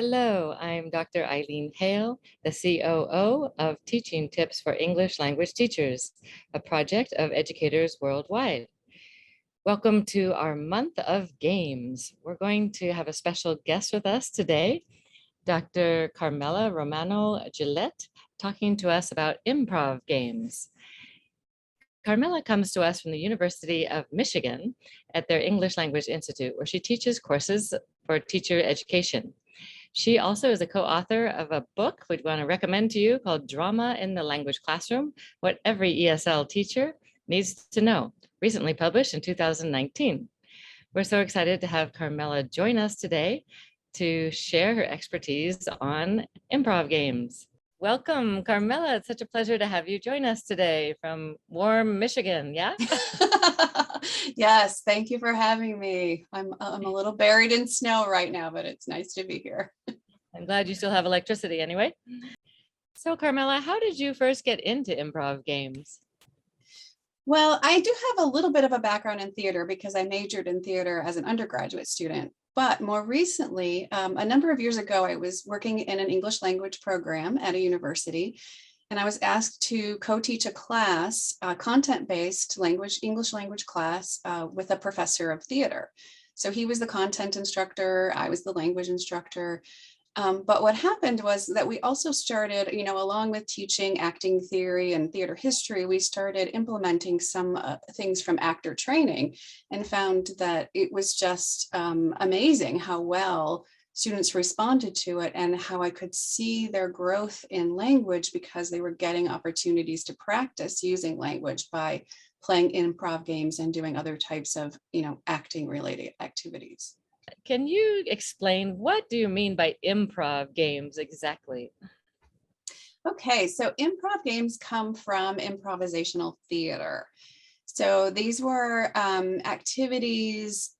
Hello, I'm Dr. Eileen Hale, the COO of Teaching Tips for English Language Teachers, a project of educators worldwide. Welcome to our month of games. We're going to have a special guest with us today, Dr. Carmela Romano Gillette, talking to us about improv games. Carmela comes to us from the University of Michigan at their English Language Institute, where she teaches courses for teacher education. She also is a co-author of a book we want to recommend to you called Drama in the Language Classroom, What Every ESL Teacher Needs to Know, recently published in 2019. We're so excited to have Carmela join us today to share her expertise on improv games. Welcome, Carmela. It's such a pleasure to have you join us today from warm Michigan, yeah? Yes, thank you for having me. I'm a little buried in snow right now, but it's nice to be here. I'm glad you still have electricity anyway. So Carmela, how did you first get into improv games? Well, I do have a little bit of a background in theater because I majored in theater as an undergraduate student. But more recently, a number of years ago, I was working in an English language program at a university, and I was asked to co-teach a class, content-based English language class with a professor of theater. So he was the content instructor, I was the language instructor. But what happened was that we also started, along with teaching acting theory and theater history, we started implementing some things from actor training and found that it was just amazing how well students responded to it and how I could see their growth in language because they were getting opportunities to practice using language by playing improv games and doing other types of, acting related activities. Can you explain what do you mean by improv games exactly? Okay, so improv games come from improvisational theater. So these were activities,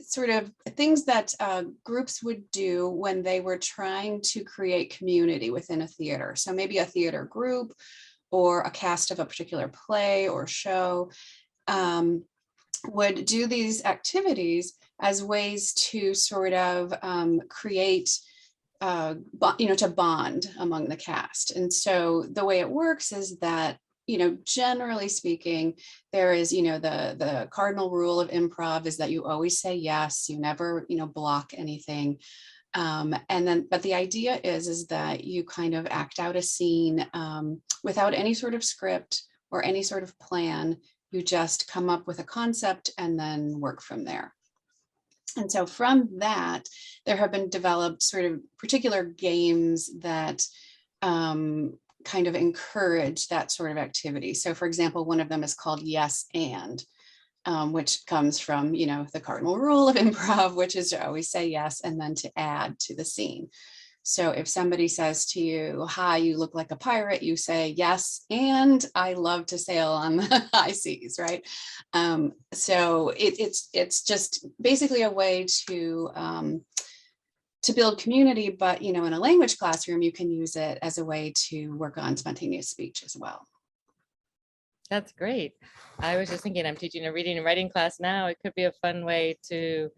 sort of things that groups would do when they were trying to create community within a theater. So maybe a theater group or a cast of a particular play or show. Would do these activities as ways to sort of create, to bond among the cast. And so the way it works is that, generally speaking, there is, the cardinal rule of improv is that you always say yes, you never, block anything. But the idea is that you kind of act out a scene without any sort of script or any sort of plan. You just come up with a concept and then work from there. And so from that, there have been developed sort of particular games that kind of encourage that sort of activity. So for example, one of them is called Yes and, which comes from, the cardinal rule of improv, which is to always say yes and then to add to the scene. So if somebody says to you, hi, you look like a pirate, you say, yes, and I love to sail on the high seas, right? So it's just basically a way to build community, but, in a language classroom, you can use it as a way to work on spontaneous speech as well. That's great. I was just thinking, I'm teaching a reading and writing class now. It could be a fun way to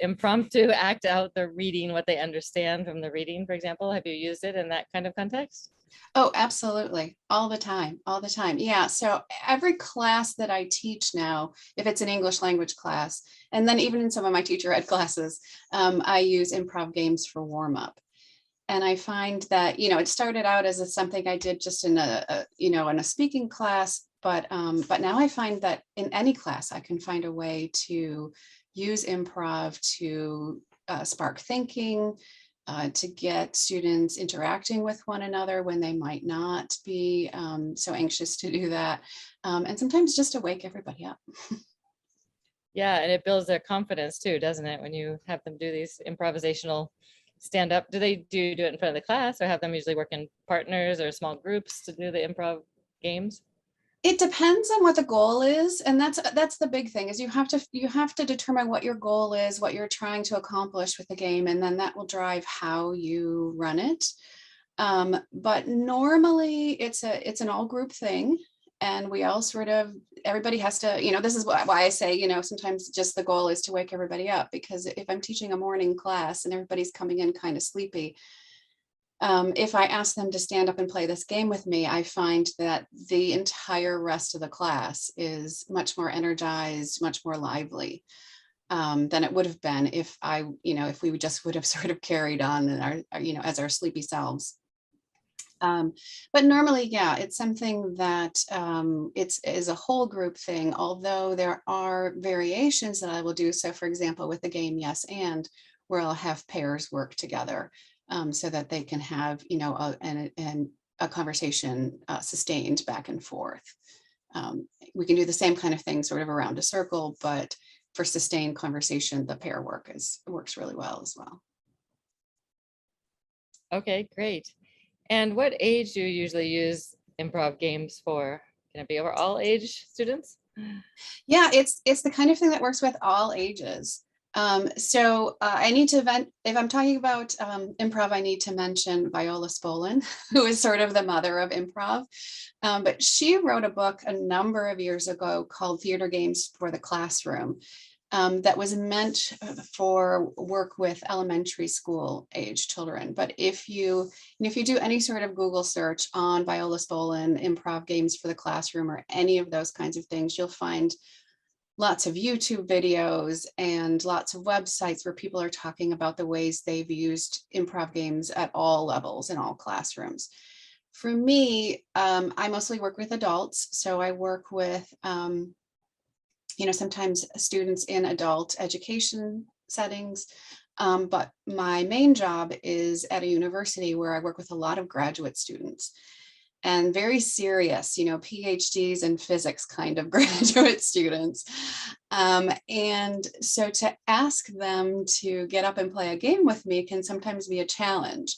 impromptu act out the reading, what they understand from the reading, for example. Have you used it in that kind of context? Oh, absolutely. All the time. Yeah. So every class that I teach now, if it's an English language class, and then even in some of my teacher ed classes, I use improv games for warm up. And I find that, it started out as something I did just in in a speaking class, but now I find that in any class, I can find a way to use improv to spark thinking, to get students interacting with one another when they might not be so anxious to do that. And sometimes just to wake everybody up. Yeah, and it builds their confidence too, doesn't it? When you have them do these improvisational stand up, do they do it in front of the class or have them usually work in partners or small groups to do the improv games? It depends on what the goal is, and that's the big thing is you have to determine what your goal is, what you're trying to accomplish with the game, and then that will drive how you run it. But normally it's an all group thing, and we all sort of everybody has to, this is why I say, sometimes just the goal is to wake everybody up, because if I'm teaching a morning class and everybody's coming in kind of sleepy, if I ask them to stand up and play this game with me, I find that the entire rest of the class is much more energized, much more lively than it would have been if if we just would have sort of carried on in our, as our sleepy selves. But normally, yeah, it's something that is a whole group thing, although there are variations that I will do. So for example, with the game Yes and, where I'll have pairs work together so that they can have, a conversation sustained back and forth. We can do the same kind of thing sort of around a circle, but for sustained conversation, the pair works really well as well. Okay, great. And what age do you usually use improv games for? Can it be over all age students? Yeah, it's the kind of thing that works with all ages. So I need to if I'm talking about improv, I need to mention Viola Spolin, who is sort of the mother of improv. But she wrote a book a number of years ago called Theater Games for the Classroom. That was meant for work with elementary school age children. But if you do any sort of Google search on Viola Spolin, Improv Games for the Classroom, or any of those kinds of things, you'll find lots of YouTube videos and lots of websites where people are talking about the ways they've used improv games at all levels in all classrooms. For me, I mostly work with adults. So I work with sometimes students in adult education settings. But my main job is at a university where I work with a lot of graduate students and very serious, PhDs in physics kind of graduate students. And so to ask them to get up and play a game with me can sometimes be a challenge.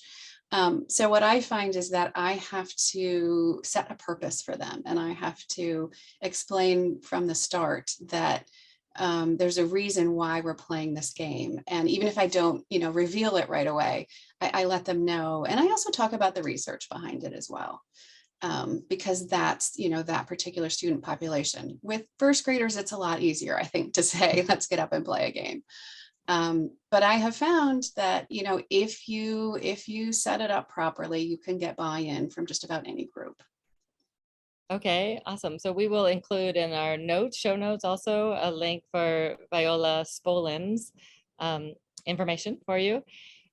So what I find is that I have to set a purpose for them, and I have to explain from the start that there's a reason why we're playing this game. And even if I don't, reveal it right away, I let them know. And I also talk about the research behind it as well, because that's, that particular student population. With first graders, it's a lot easier, I think, to say, let's get up and play a game. But I have found that, if you set it up properly, you can get buy-in from just about any group. Okay, awesome. So we will include in our show notes also a link for Viola Spolin's information for you.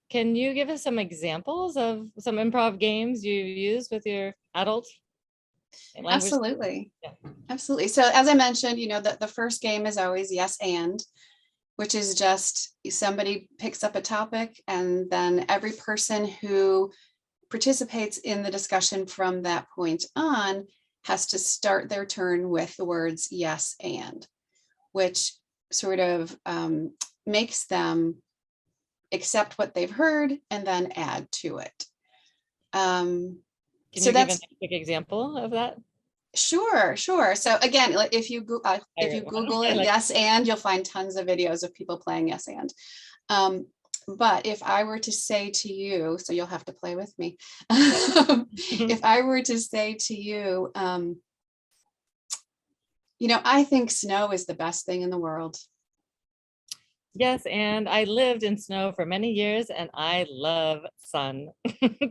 Can you give us some examples of some improv games you use with your adult language? Absolutely. Yeah. Absolutely. So as I mentioned, the first game is always Yes and, which is just somebody picks up a topic, and then every person who participates in the discussion from that point on has to start their turn with the words yes and, which sort of makes them accept what they've heard and then add to it. Can you give a quick example of that? Sure. So again, if you Google it, yes and, you'll find tons of videos of people playing yes and. But if I were to say to you, so you'll have to play with me. If I were to say to you, I think snow is the best thing in the world. Yes, and I lived in snow for many years, and I love sun.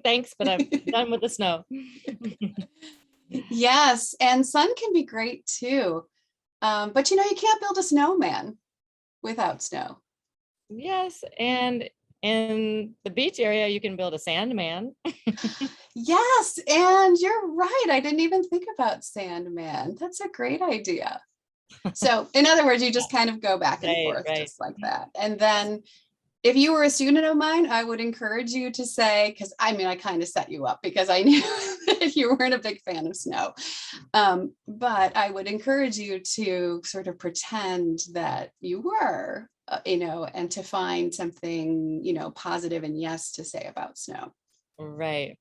Thanks, but I'm done with the snow. Yes, and sun can be great too. But you can't build a snowman without snow. Yes, and in the beach area, you can build a sandman. Yes, and you're right. I didn't even think about sandman. That's a great idea. So in other words, you just kind of go back and forth just like that. And then if you were a student of mine, I would encourage you to say, because I kind of set you up because I knew that you weren't a big fan of snow. But I would encourage you to sort of pretend that you were, and to find something, positive and yes to say about snow. Right.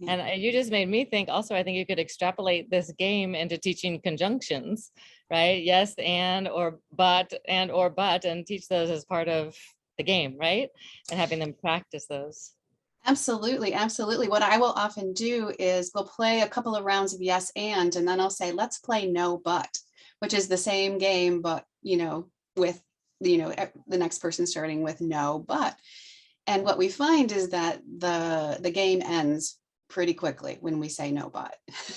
And you just made me think also, I think you could extrapolate this game into teaching conjunctions, right? Yes, and, or but, and teach those as part of the game, right? And having them practice those. Absolutely. What I will often do is we'll play a couple of rounds of yes and then I'll say, let's play no but, which is the same game, but, with, the next person starting with no, but. And what we find is that the game ends pretty quickly when we say no, but,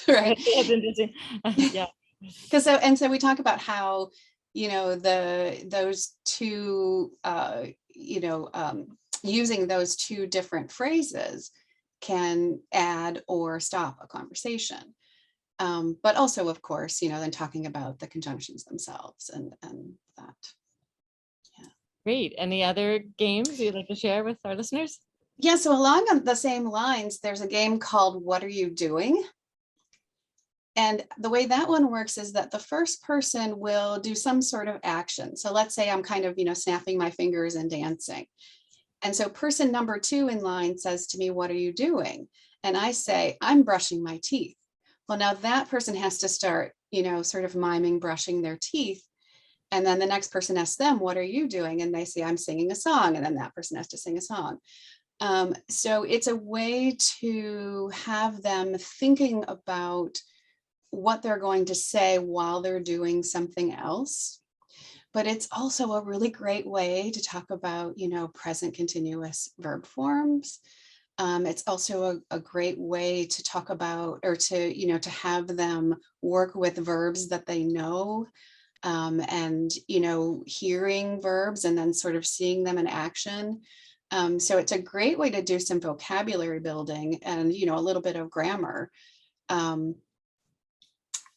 right? That's interesting. Yeah. So we talk about how, those two, using those two different phrases can add or stop a conversation. But also, of course, then talking about the conjunctions themselves and that. Yeah. Great. Any other games you'd like to share with our listeners? Yeah, so along the same lines, there's a game called What Are You Doing? And the way that one works is that the first person will do some sort of action. So let's say I'm kind of, snapping my fingers and dancing. And so person number 2 in line says to me, what are you doing? And I say, I'm brushing my teeth. Well, now that person has to start, sort of miming brushing their teeth. And then the next person asks them, what are you doing? And they say, I'm singing a song. And then that person has to sing a song. So it's a way to have them thinking about what they're going to say while they're doing something else. But it's also a really great way to talk about, present continuous verb forms. It's also a great way to talk about, or to, to have them work with verbs that they know, and, hearing verbs and then sort of seeing them in action. So it's a great way to do some vocabulary building and, a little bit of grammar.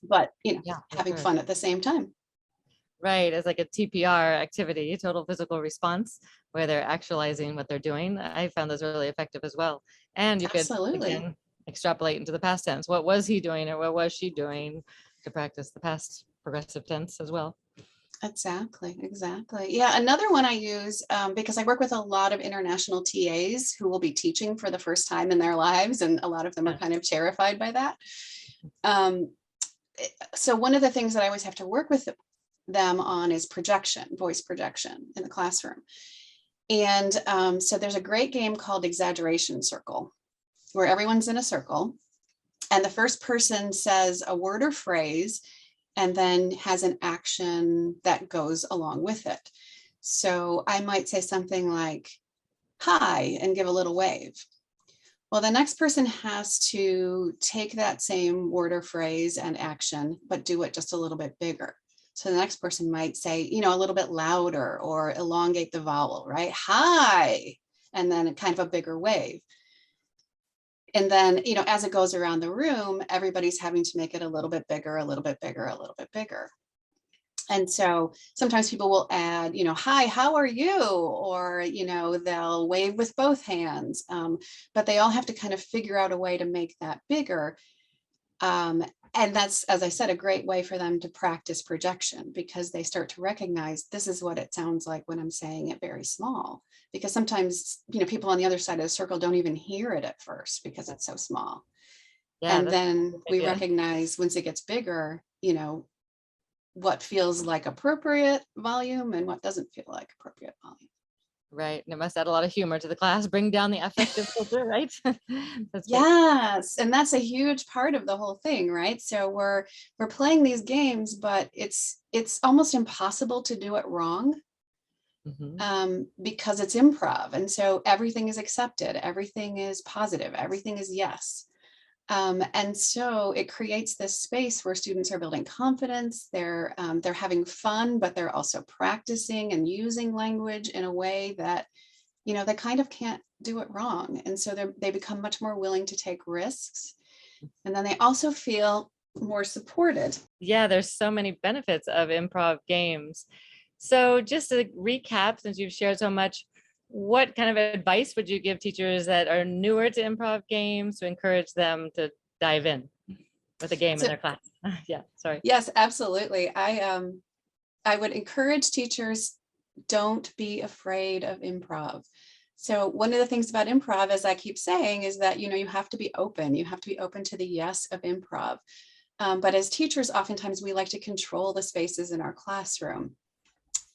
But, Yeah, for having sure. fun at the same time. Right, as like a TPR activity, total physical response, where they're actualizing what they're doing. I found those really effective as well. And you could, Absolutely. again, extrapolate into the past tense. What was he doing or what was she doing to practice the past progressive tense as well? Exactly. Yeah, another one I use, because I work with a lot of international TAs who will be teaching for the first time in their lives, and a lot of them are kind of terrified by that. So one of the things that I always have to work with them on is projection, voice projection in the classroom. And so there's a great game called Exaggeration Circle, where everyone's in a circle, and the first person says a word or phrase, and then has an action that goes along with it. So I might say something like, hi, and give a little wave. Well, the next person has to take that same word or phrase and action, but do it just a little bit bigger. So the next person might say, a little bit louder or elongate the vowel, right? Hi, and then kind of a bigger wave. And then, as it goes around the room, everybody's having to make it a little bit bigger, a little bit bigger, a little bit bigger. And so sometimes people will add, hi, how are you? Or, they'll wave with both hands, but they all have to kind of figure out a way to make that bigger. And that's, as I said, a great way for them to practice projection, because they start to recognize this is what it sounds like when I'm saying it very small. Because sometimes, people on the other side of the circle don't even hear it at first because it's so small. Yeah, And then we idea. recognize once it gets bigger, what feels like appropriate volume and what doesn't feel like appropriate volume. Right. And it must add a lot of humor to the class, bring down the affective filter, right? That's yes. And that's a huge part of the whole thing, right? So we're playing these games, but it's almost impossible to do it wrong. Because it's improv. And so everything is accepted, everything is positive, everything is yes. And so it creates this space where students are building confidence, they're having fun, but they're also practicing and using language in a way that, they kind of can't do it wrong. And so they become much more willing to take risks. And then they also feel more supported. Yeah, there's so many benefits of improv games. So just to recap, since you've shared so much, what kind of advice would you give teachers that are newer to improv games to encourage them to dive in with a game in their class? Yeah, sorry. Yes, absolutely. I would encourage teachers, don't be afraid of improv. So one of the things about improv, as I keep saying, is that, you have to be open. You have to be open to the yes of improv. But as teachers, oftentimes we like to control the spaces in our classroom.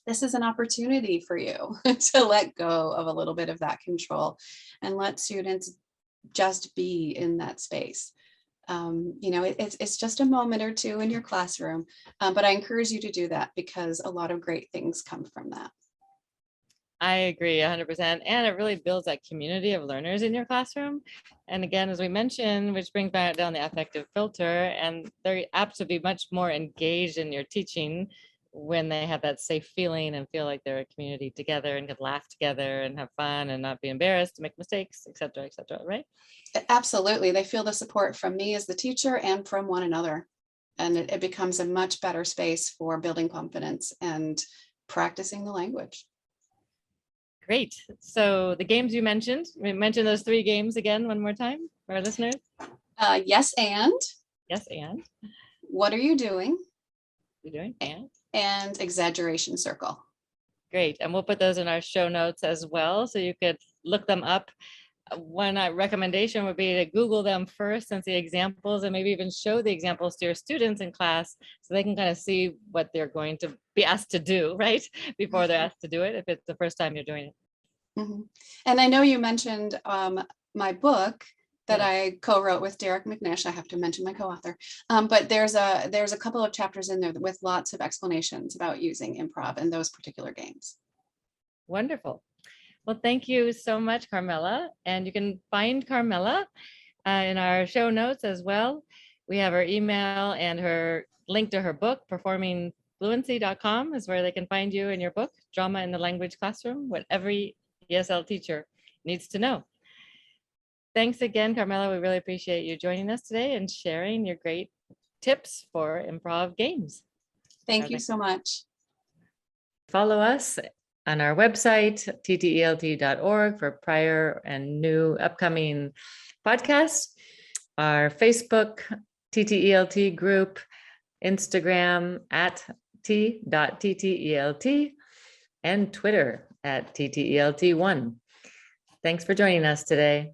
This is an opportunity for you to let go of a little bit of that control and let students just be in that space. It's just a moment or two in your classroom, but I encourage you to do that because a lot of great things come from that. I agree 100%. And it really builds that community of learners in your classroom. And again, as we mentioned, which brings back down the affective filter, and they're apt to be much more engaged in your teaching when they have that safe feeling and feel like they're a community together and can laugh together and have fun and not be embarrassed to make mistakes, et cetera, right? Absolutely. They feel the support from me as the teacher and from one another. And it becomes a much better space for building confidence and practicing the language. Great. So the games you mentioned, we mentioned those 3 games again one more time for our listeners. Yes, and. Yes, and. What are you doing? You're doing, and. And Exaggeration Circle. Great. And we'll put those in our show notes as well, so you could look them up. One recommendation would be to Google them first and see examples, and maybe even show the examples to your students in class so they can kind of see what they're going to be asked to do, right? Before they're asked to do it, if it's the first time you're doing it. Mm-hmm. And I know you mentioned my book that Yes. I co-wrote with Derek McNish. I have to mention my co-author, but there's a couple of chapters in there with lots of explanations about using improv and those particular games. Wonderful. Well, thank you so much, Carmela. And you can find Carmela in our show notes as well. We have her email and her link to her book, performingfluency.com is where they can find you in your book, Drama in the Language Classroom, what every ESL teacher needs to know. Thanks again, Carmela. We really appreciate you joining us today and sharing your great tips for improv games. Thank you so much. Follow us on our website, ttelt.org, for prior and new upcoming podcasts, our Facebook TTELT group, Instagram at t.ttelt, and Twitter at TTELT1. Thanks for joining us today.